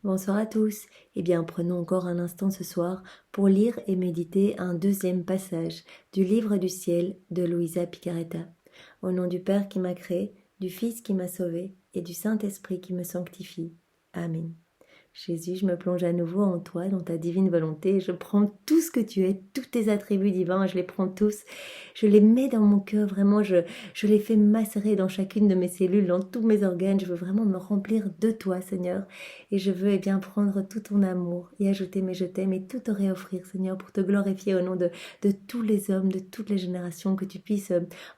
Bonsoir à tous. Eh bien, prenons encore un instant ce soir pour lire et méditer un deuxième passage du livre du ciel de Luisa Picaretta. Au nom du Père qui m'a créé, du Fils qui m'a sauvé et du Saint-Esprit qui me sanctifie. Amen. Jésus, je me plonge à nouveau en toi, dans ta divine volonté. Je prends tout ce que tu es, tous tes attributs divins, je les prends tous. Je les mets dans mon cœur, vraiment, je les fais macérer dans chacune de mes cellules, dans tous mes organes. Je veux vraiment me remplir de toi, Seigneur. Et je veux bien prendre tout ton amour et ajouter mes je t'aime et tout te réoffrir, Seigneur, pour te glorifier au nom de tous les hommes, de toutes les générations, que tu puisses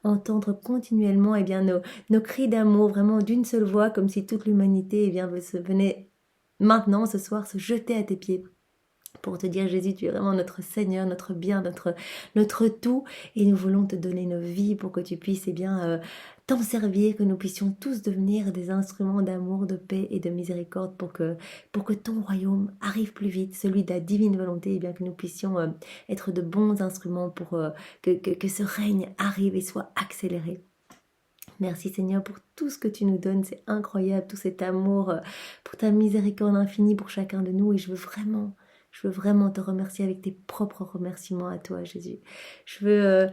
entendre continuellement bien, nos cris d'amour, vraiment d'une seule voix, comme si toute l'humanité bien, venait maintenant, ce soir, se jeter à tes pieds pour te dire Jésus, tu es vraiment notre Seigneur, notre bien, notre tout, et nous voulons te donner nos vies pour que tu puisses t'en servir, que nous puissions tous devenir des instruments d'amour, de paix et de miséricorde pour que ton royaume arrive plus vite, celui de la divine volonté, et bien que nous puissions être de bons instruments pour que ce règne arrive et soit accéléré. Merci Seigneur pour tout ce que tu nous donnes, c'est incroyable, tout cet amour, pour ta miséricorde infinie pour chacun de nous. Et je veux vraiment te remercier avec tes propres remerciements à toi Jésus. Je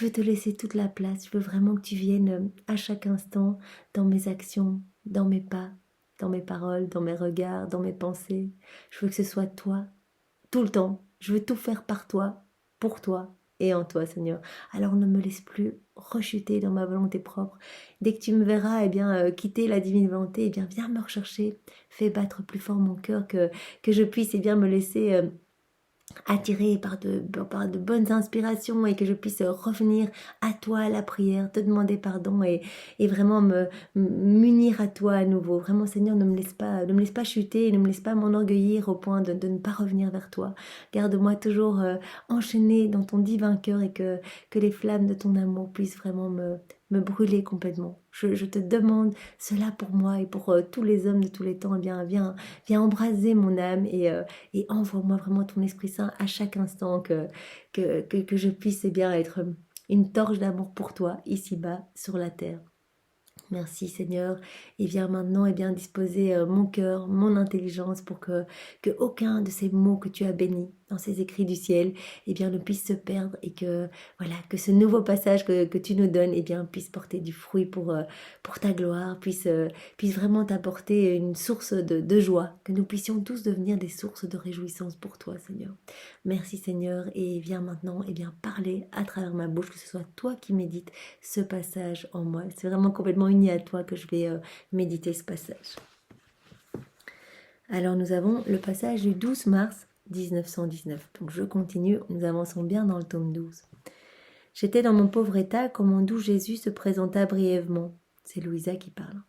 veux te laisser toute la place, je veux vraiment que tu viennes à chaque instant dans mes actions, dans mes pas, dans mes paroles, dans mes regards, dans mes pensées. Je veux que ce soit toi, tout le temps. Je veux tout faire par toi, pour toi et en toi, Seigneur. Alors ne me laisse plus rechuter dans ma volonté propre. Dès que tu me verras quitter la divine volonté, viens me rechercher. Fais battre plus fort mon cœur que je puisse me laisser attiré par de bonnes inspirations et que je puisse revenir à toi à la prière, te demander pardon et vraiment m'unir à toi à nouveau. Vraiment Seigneur, ne me laisse pas chuter, ne me laisse pas m'enorgueillir au point de ne pas revenir vers toi. Garde-moi toujours enchaînée dans ton divin cœur et que les flammes de ton amour puissent vraiment me brûler complètement. Je te demande cela pour moi et pour tous les hommes de tous les temps. Viens embraser mon âme et envoie-moi vraiment ton Esprit Saint à chaque instant que je puisse être une torche d'amour pour toi ici-bas sur la terre. Merci Seigneur, et viens maintenant disposer mon cœur, mon intelligence pour que aucun de ces mots que tu as bénis dans ces écrits du ciel ne puisse se perdre et que ce nouveau passage que tu nous donnes puisse porter du fruit pour ta gloire, puisse vraiment t'apporter une source de joie, que nous puissions tous devenir des sources de réjouissance pour toi Seigneur. Merci Seigneur, et viens maintenant parler à travers ma bouche, que ce soit toi qui médites ce passage en moi. C'est vraiment complètement uni à toi que je vais méditer ce passage. Alors nous avons le passage du 12 mars 1919. Donc je continue, nous avançons bien dans le tome 12. J'étais dans mon pauvre état quand mon doux Jésus se présenta brièvement. C'est Louisa qui parle.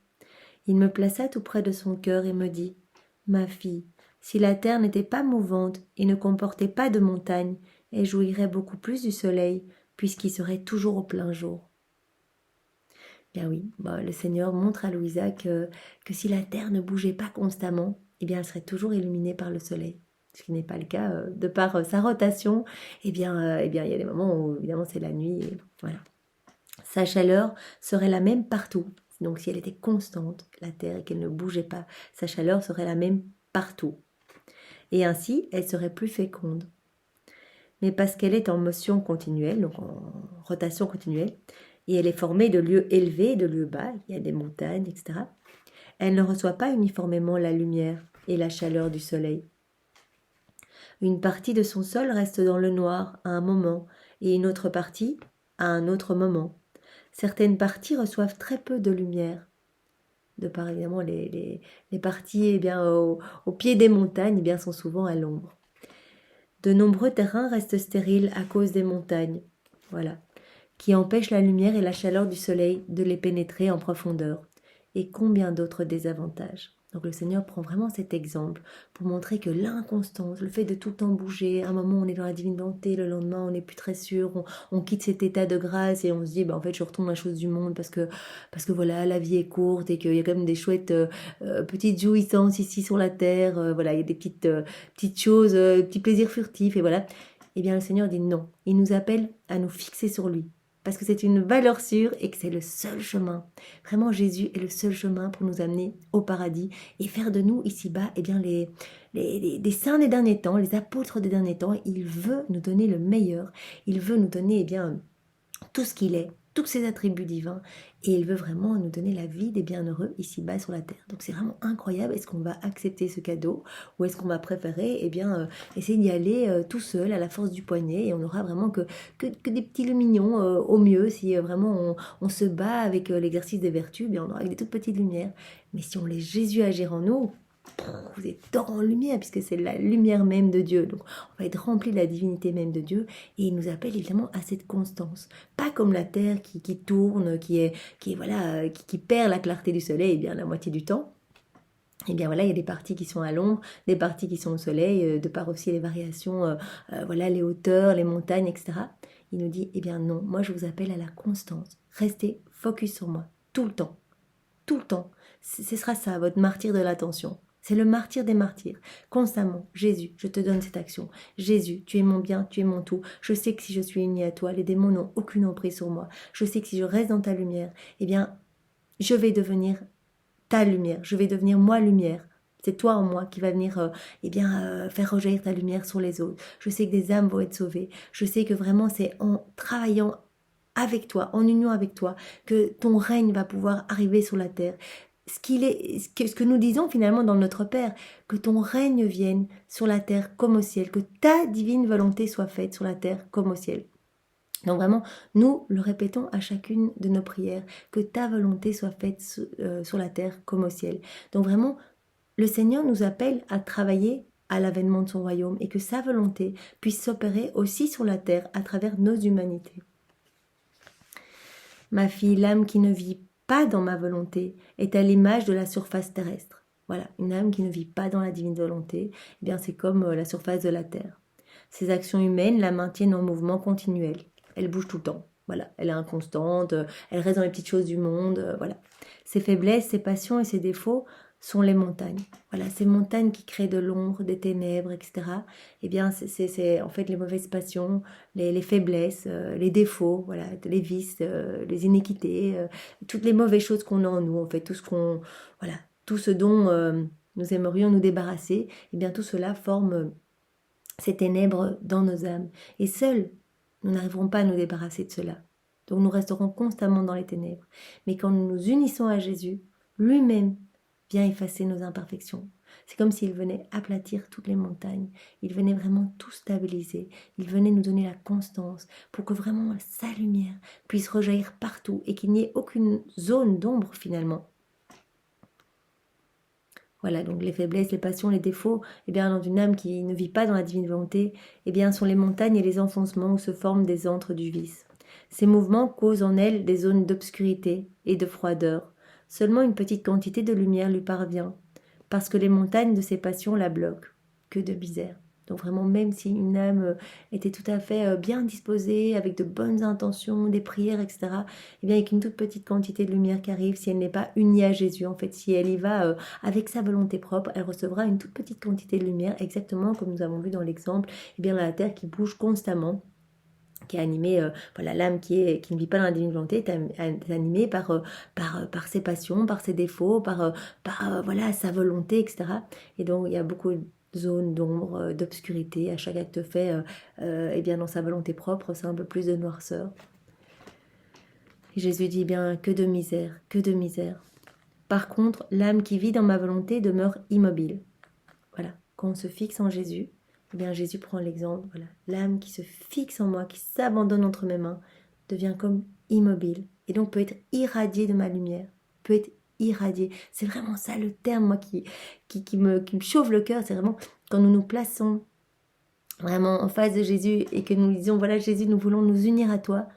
Il me plaça tout près de son cœur et me dit « Ma fille, si la terre n'était pas mouvante et ne comportait pas de montagnes, elle jouirait beaucoup plus du soleil, puisqu'il serait toujours au plein jour. » Bien oui, le Seigneur montre à Louisa que si la terre ne bougeait pas constamment, elle serait toujours illuminée par le soleil. Ce qui n'est pas le cas de par sa rotation. Il y a des moments où évidemment c'est la nuit. Et voilà. Sa chaleur serait la même partout. Donc si elle était constante, la terre, et qu'elle ne bougeait pas, sa chaleur serait la même partout. Et ainsi, elle serait plus féconde. Mais parce qu'elle est en motion continuelle, donc en rotation continuelle, et elle est formée de lieux élevés et de lieux bas, il y a des montagnes, etc. Elle ne reçoit pas uniformément la lumière et la chaleur du soleil. Une partie de son sol reste dans le noir à un moment et une autre partie à un autre moment. Certaines parties reçoivent très peu de lumière. De par évidemment les parties au pied des montagnes sont souvent à l'ombre. De nombreux terrains restent stériles à cause des montagnes. Voilà. Qui empêche la lumière et la chaleur du soleil de les pénétrer en profondeur. Et combien d'autres désavantages. Donc le Seigneur prend vraiment cet exemple pour montrer que l'inconstance, le fait de tout le temps bouger, à un moment on est dans la divine volonté, le lendemain on n'est plus très sûr, on quitte cet état de grâce et on se dit en fait je retourne à la chose du monde parce que voilà, la vie est courte et qu'il y a quand même des chouettes petites jouissances ici sur la terre, voilà, il y a des petites choses, petits plaisirs furtifs et voilà. Eh bien le Seigneur dit non, il nous appelle à nous fixer sur lui. parce que c'est une valeur sûre et que c'est le seul chemin. Vraiment, Jésus est le seul chemin pour nous amener au paradis et faire de nous ici-bas des saints des derniers temps, les apôtres des derniers temps. Il veut nous donner le meilleur. Il veut nous donner tout ce qu'il est, tous ses attributs divins, et il veut vraiment nous donner la vie des bienheureux ici-bas sur la terre. Donc c'est vraiment incroyable. Est-ce qu'on va accepter ce cadeau ou est-ce qu'on va préférer essayer d'y aller tout seul à la force du poignet, et on n'aura vraiment que des petits lumignons au mieux. Si vraiment on se bat avec l'exercice des vertus, on aura des toutes petites lumières. Mais si on laisse Jésus agir en nous, vous êtes dans la lumière, puisque c'est la lumière même de Dieu. Donc on va être rempli de la divinité même de Dieu, et il nous appelle évidemment à cette constance. Pas comme la terre qui tourne, qui perd la clarté du soleil la moitié du temps. Il y a des parties qui sont à l'ombre, des parties qui sont au soleil, de par aussi les variations, les hauteurs, les montagnes, etc. Il nous dit, non, moi je vous appelle à la constance. Restez focus sur moi, tout le temps. Tout le temps. Ce sera ça, votre martyr de l'attention. C'est le martyr des martyrs. Constamment, Jésus, je te donne cette action. Jésus, tu es mon bien, tu es mon tout. Je sais que si je suis unie à toi, les démons n'ont aucune emprise sur moi. Je sais que si je reste dans ta lumière, je vais devenir ta lumière. Je vais devenir moi lumière. C'est toi en moi qui va venir faire rejaillir ta lumière sur les autres. Je sais que des âmes vont être sauvées. Je sais que vraiment c'est en travaillant avec toi, en union avec toi, que ton règne va pouvoir arriver sur la terre. Ce que nous disons finalement dans notre Père, que ton règne vienne sur la terre comme au ciel, que ta divine volonté soit faite sur la terre comme au ciel. Donc vraiment, nous le répétons à chacune de nos prières, que ta volonté soit faite sur la terre comme au ciel. Donc vraiment, le Seigneur nous appelle à travailler à l'avènement de son royaume, et que sa volonté puisse s'opérer aussi sur la terre à travers nos humanités. Ma fille, l'âme qui ne vit pas dans ma volonté est à l'image de la surface terrestre. Voilà, une âme qui ne vit pas dans la divine volonté, c'est comme la surface de la terre. Ses actions humaines la maintiennent en mouvement continuel. Elle bouge tout le temps. Voilà, elle est inconstante, elle reste dans les petites choses du monde. Voilà. Ses faiblesses, ses passions et ses défauts sont les montagnes. Voilà, ces montagnes qui créent de l'ombre, des ténèbres, etc. C'est en fait les mauvaises passions, les faiblesses, les défauts, voilà, les vices, les iniquités, toutes les mauvaises choses qu'on a en nous, en fait, tout ce dont nous aimerions nous débarrasser, tout cela forme ces ténèbres dans nos âmes. Et seuls, nous n'arriverons pas à nous débarrasser de cela. Donc nous resterons constamment dans les ténèbres. Mais quand nous nous unissons à Jésus, lui-même vient effacer nos imperfections. C'est comme s'il venait aplatir toutes les montagnes. Il venait vraiment tout stabiliser. Il venait nous donner la constance pour que vraiment sa lumière puisse rejaillir partout et qu'il n'y ait aucune zone d'ombre finalement. Voilà, donc les faiblesses, les passions, les défauts, dans une âme qui ne vit pas dans la divine volonté, sont les montagnes et les enfoncements où se forment des antres du vice. Ces mouvements causent en elle des zones d'obscurité et de froideur. Seulement une petite quantité de lumière lui parvient, parce que les montagnes de ses passions la bloquent. Que de misère. Donc vraiment, même si une âme était tout à fait bien disposée, avec de bonnes intentions, des prières, etc., avec une toute petite quantité de lumière qui arrive, si elle n'est pas unie à Jésus, en fait, si elle y va avec sa volonté propre, elle recevra une toute petite quantité de lumière, exactement comme nous avons vu dans l'exemple, la terre qui bouge constamment, qui est animée, l'âme qui ne vit pas dans la divine volonté est animée par ses passions, par ses défauts, par sa volonté, etc. Et donc il y a beaucoup de zones d'ombre, d'obscurité à chaque acte fait, dans sa volonté propre, c'est un peu plus de noirceur. Et Jésus dit que de misère, que de misère. Par contre, l'âme qui vit dans ma volonté demeure immobile. Voilà, quand on se fixe en Jésus, Jésus prend l'exemple, voilà, l'âme qui se fixe en moi, qui s'abandonne entre mes mains, devient comme immobile, et donc peut être irradiée de ma lumière, peut être irradiée. C'est vraiment ça le terme, moi, qui me chauffe le cœur, c'est vraiment quand nous nous plaçons vraiment en face de Jésus et que nous disons, voilà Jésus, nous voulons nous unir à toi,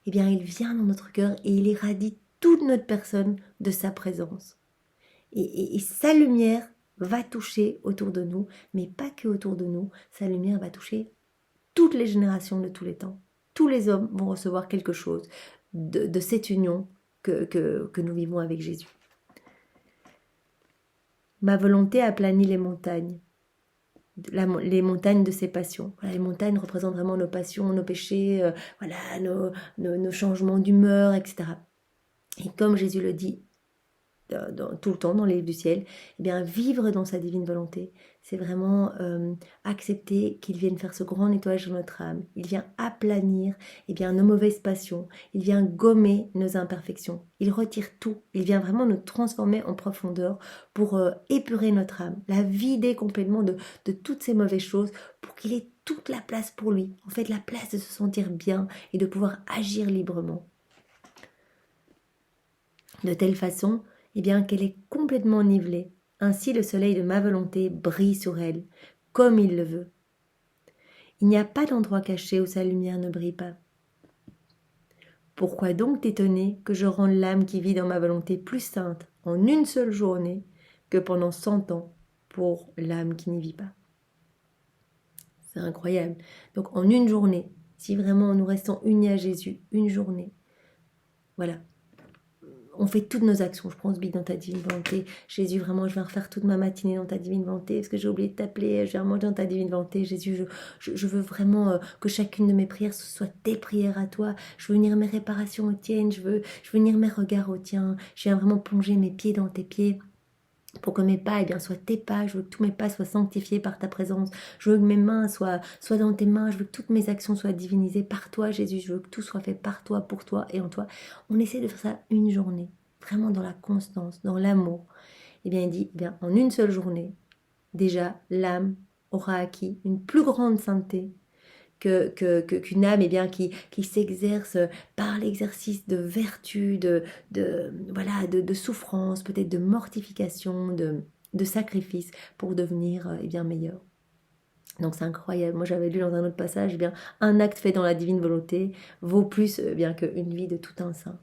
il vient dans notre cœur et il irradie toute notre personne de sa présence. Et sa lumière va toucher autour de nous, mais pas que autour de nous, sa lumière va toucher toutes les générations de tous les temps. Tous les hommes vont recevoir quelque chose de cette union que nous vivons avec Jésus. Ma volonté aplanit les montagnes. les montagnes de ses passions. Voilà, les montagnes représentent vraiment nos passions, nos péchés, voilà, nos changements d'humeur, etc. Et comme Jésus le dit tout le temps dans les livres du ciel, eh bien vivre dans sa divine volonté, c'est vraiment accepter qu'il vienne faire ce grand nettoyage dans notre âme. Il vient aplanir nos mauvaises passions, il vient gommer nos imperfections, il retire tout, il vient vraiment nous transformer en profondeur pour épurer notre âme, la vider complètement de toutes ces mauvaises choses pour qu'il ait toute la place pour lui, en fait la place de se sentir bien et de pouvoir agir librement. De telle façon qu'elle est complètement nivelée. Ainsi le soleil de ma volonté brille sur elle, comme il le veut. Il n'y a pas d'endroit caché où sa lumière ne brille pas. Pourquoi donc t'étonner que je rende l'âme qui vit dans ma volonté plus sainte en une seule journée que pendant 100 ans pour l'âme qui n'y vit pas? C'est incroyable. Donc en une journée, si vraiment nous restons unis à Jésus, une journée, voilà, on fait toutes nos actions. Je prends ce billet dans ta divine volonté. Jésus, vraiment, je vais refaire toute ma matinée dans ta divine volonté. Parce que j'ai oublié de t'appeler. Je vais manger dans ta divine volonté. Jésus, je veux vraiment que chacune de mes prières ce soit tes prières à toi. Je veux unir mes réparations aux tiennes. Je veux unir mes regards aux tiens. Je viens vraiment plonger mes pieds dans tes pieds. Pour que mes pas soient tes pas, je veux que tous mes pas soient sanctifiés par ta présence, je veux que mes mains soient dans tes mains, je veux que toutes mes actions soient divinisées par toi Jésus, je veux que tout soit fait par toi, pour toi et en toi. On essaie de faire ça une journée, vraiment dans la constance, dans l'amour. Il dit, en une seule journée, déjà l'âme aura acquis une plus grande sainteté qu'une âme qui s'exerce par l'exercice de vertu, de souffrance, peut-être de mortification, de sacrifice pour devenir meilleur. Donc c'est incroyable. Moi j'avais lu dans un autre passage, un acte fait dans la divine volonté vaut plus qu'une vie de tout un saint.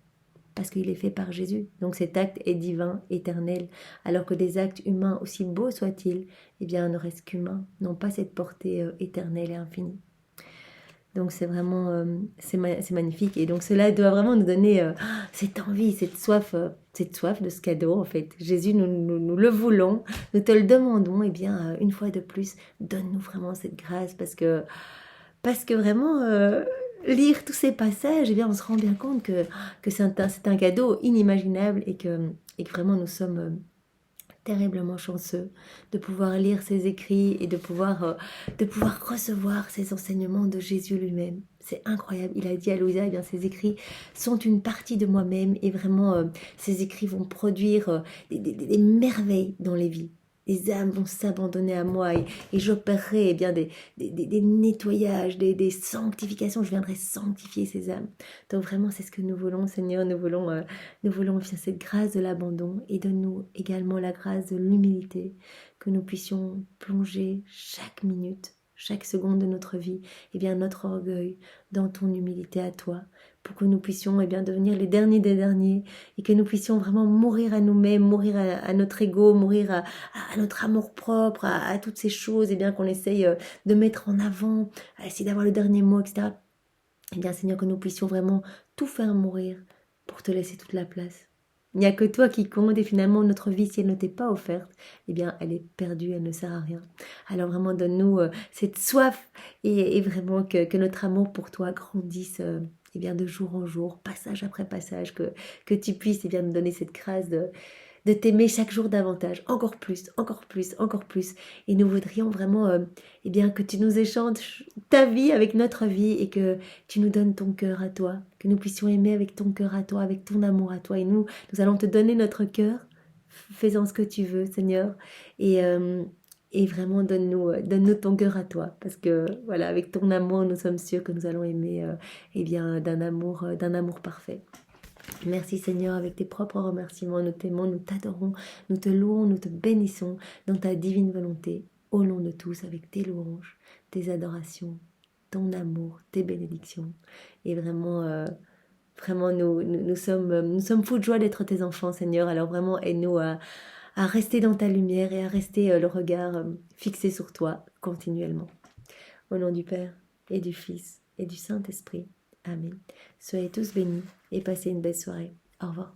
Parce qu'il est fait par Jésus. Donc cet acte est divin, éternel, alors que des actes humains, aussi beaux soient-ils, ne restent qu'humains, n'ont pas cette portée éternelle et infinie. Donc c'est vraiment, c'est magnifique. Et donc cela doit vraiment nous donner cette envie, cette soif de ce cadeau en fait. Jésus, nous le voulons, nous te le demandons. Une fois de plus, donne-nous vraiment cette grâce parce que vraiment, lire tous ces passages, on se rend bien compte que c'est un cadeau inimaginable et que vraiment nous sommes terriblement chanceux de pouvoir lire ses écrits et de pouvoir recevoir ces enseignements de Jésus lui-même. C'est incroyable. Il a dit à Louisa, ces écrits sont une partie de moi-même et vraiment ces écrits vont produire des merveilles dans les vies. Les âmes vont s'abandonner à moi et j'opérerai des nettoyages, des sanctifications. Je viendrai sanctifier ces âmes. Donc vraiment, c'est ce que nous voulons, Seigneur. Nous voulons cette grâce de l'abandon et donne-nous également la grâce de l'humilité, que nous puissions plonger chaque minute, chaque seconde de notre vie, notre orgueil dans ton humilité à toi, pour que nous puissions devenir les derniers des derniers et que nous puissions vraiment mourir à nous-mêmes, mourir à notre ego, mourir à notre amour propre, à toutes ces choses qu'on essaye de mettre en avant, à essayer d'avoir le dernier mot, etc. Seigneur, que nous puissions vraiment tout faire mourir pour te laisser toute la place. Il n'y a que toi qui compte et finalement notre vie, si elle ne t'est pas offerte, elle est perdue, elle ne sert à rien. Alors vraiment donne-nous cette soif et vraiment que notre amour pour toi grandisse de jour en jour, passage après passage, que tu puisses nous donner cette grâce de t'aimer chaque jour davantage, encore plus, encore plus, encore plus. Et nous voudrions vraiment que tu nous échanges ta vie avec notre vie et que tu nous donnes ton cœur à toi, que nous puissions aimer avec ton cœur à toi, avec ton amour à toi. Et nous allons te donner notre cœur, fais-en ce que tu veux, Seigneur. Et vraiment, donne-nous ton cœur à toi. Parce que, voilà, avec ton amour, nous sommes sûrs que nous allons aimer d'un amour parfait. Merci Seigneur, avec tes propres remerciements, nous t'aimons, nous t'adorons, nous te louons, nous te bénissons dans ta divine volonté, au nom de tous, avec tes louanges, tes adorations, ton amour, tes bénédictions. Et vraiment, nous sommes fous de joie d'être tes enfants, Seigneur. Alors vraiment, aide-nous à rester dans ta lumière et à rester le regard fixé sur toi continuellement. Au nom du Père et du Fils et du Saint-Esprit. Amen. Soyez tous bénis et passez une belle soirée. Au revoir.